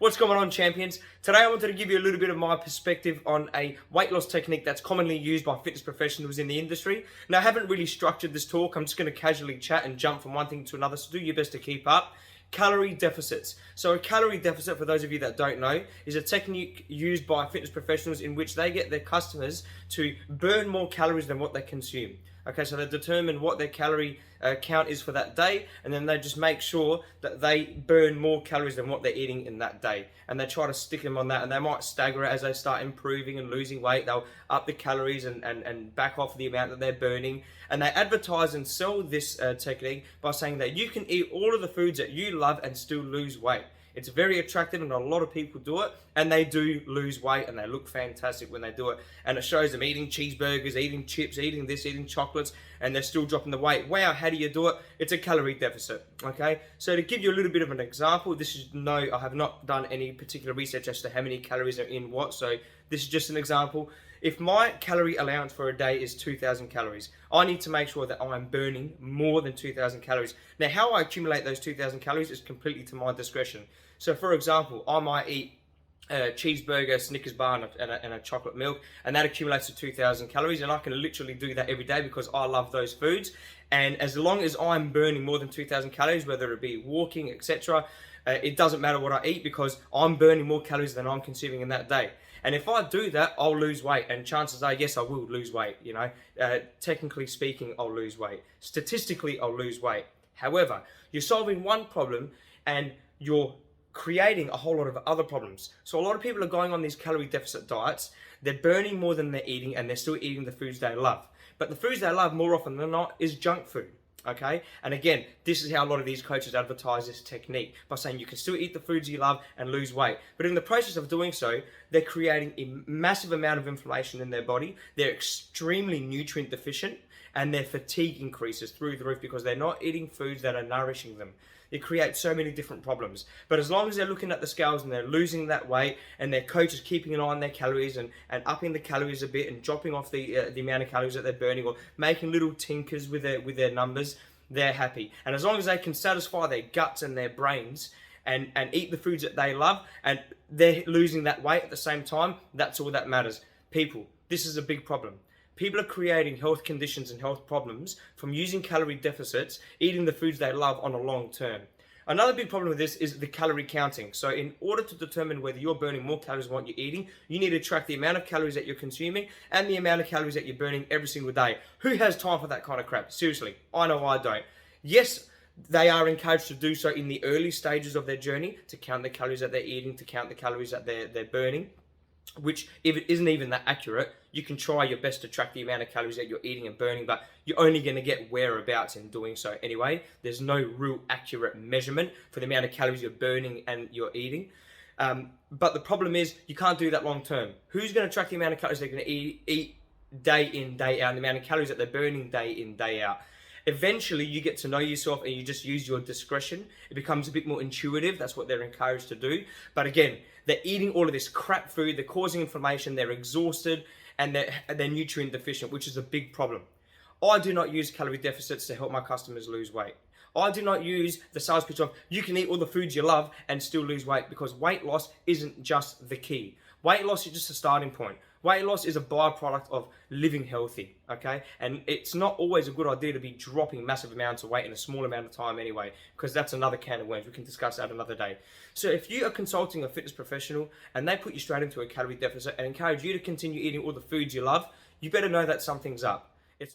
What's going on, champions? Today I wanted to give you a little bit of my perspective on a weight loss technique that's commonly used by fitness professionals in the industry. Now, I haven't really structured this talk. I'm just going to casually chat and jump from one thing to another, so do your best to keep up. Calorie deficits. So a calorie deficit, for those of you that don't know, is a technique used by fitness professionals in which they get their customers to burn more calories than what they consume. Okay, so they determine what their calorie count is for that day, and then they just make sure that they burn more calories than what they're eating in that day. And they try to stick them on that, and they might stagger it as they start improving and losing weight. They'll up the calories and back off the amount that they're burning. And they advertise and sell this technique by saying that you can eat all of the foods that you love and still lose weight. It's very attractive, and a lot of people do it, and they do lose weight, and they look fantastic when they do it. And it shows them eating cheeseburgers, eating chips, eating this, eating chocolates, and they're still dropping the weight. Wow, how do you do it? It's a calorie deficit, okay? So to give you a little bit of an example, I have not done any particular research as to how many calories are in what, so this is just an example. If my calorie allowance for a day is 2,000 calories, I need to make sure that I'm burning more than 2,000 calories. Now, how I accumulate those 2,000 calories is completely to my discretion. So, for example, I might eat a cheeseburger, Snickers bar, and a chocolate milk, and that accumulates to 2,000 calories, and I can literally do that every day because I love those foods. And as long as I'm burning more than 2,000 calories, whether it be walking, etc., it doesn't matter what I eat because I'm burning more calories than I'm consuming in that day. And if I do that, I'll lose weight. And chances are, yes, I will lose weight. Technically speaking, I'll lose weight. Statistically, I'll lose weight. However, you're solving one problem and you're creating a whole lot of other problems. So a lot of people are going on these calorie deficit diets. They're burning more than they're eating, and they're still eating the foods they love. But the foods they love, more often than not, is junk food. Okay, and again, this is how a lot of these coaches advertise this technique, by saying you can still eat the foods you love and lose weight. But in the process of doing so, they're creating a massive amount of inflammation in their body. They're extremely nutrient deficient, and their fatigue increases through the roof because they're not eating foods that are nourishing them. It creates so many different problems. But as long as they're looking at the scales and they're losing that weight, and their coach is keeping an eye on their calories and upping the calories a bit and dropping off the amount of calories that they're burning, or making little tinkers with their numbers, they're happy. And as long as they can satisfy their guts and their brains and eat the foods that they love, and they're losing that weight at the same time, that's all that matters. People, this is a big problem. People are creating health conditions and health problems from using calorie deficits, eating the foods they love on a long term. Another big problem with this is the calorie counting. So in order to determine whether you're burning more calories than what you're eating, you need to track the amount of calories that you're consuming and the amount of calories that you're burning every single day. Who has time for that kind of crap? Seriously, I know I don't. Yes, they are encouraged to do so in the early stages of their journey, to count the calories that they're eating, to count the calories that they're burning. Which, if it isn't even that accurate, you can try your best to track the amount of calories that you're eating and burning, but you're only going to get whereabouts in doing so anyway. There's no real accurate measurement for the amount of calories you're burning and you're eating. But the problem is, you can't do that long term. Who's going to track the amount of calories they're going to eat day in, day out, and the amount of calories that they're burning day in, day out? Eventually, you get to know yourself and you just use your discretion. It becomes a bit more intuitive. That's what they're encouraged to do. But again, they're eating all of this crap food. They're causing inflammation. They're exhausted, and they're nutrient deficient, which is a big problem. I do not use calorie deficits to help my customers lose weight. I do not use the sales pitch of you can eat all the foods you love and still lose weight, because weight loss isn't just the key. Weight loss is just a starting point. Weight loss is a byproduct of living healthy, okay? And it's not always a good idea to be dropping massive amounts of weight in a small amount of time anyway, because that's another can of worms. We can discuss that another day. So if you are consulting a fitness professional and they put you straight into a calorie deficit and encourage you to continue eating all the foods you love, you better know that something's up.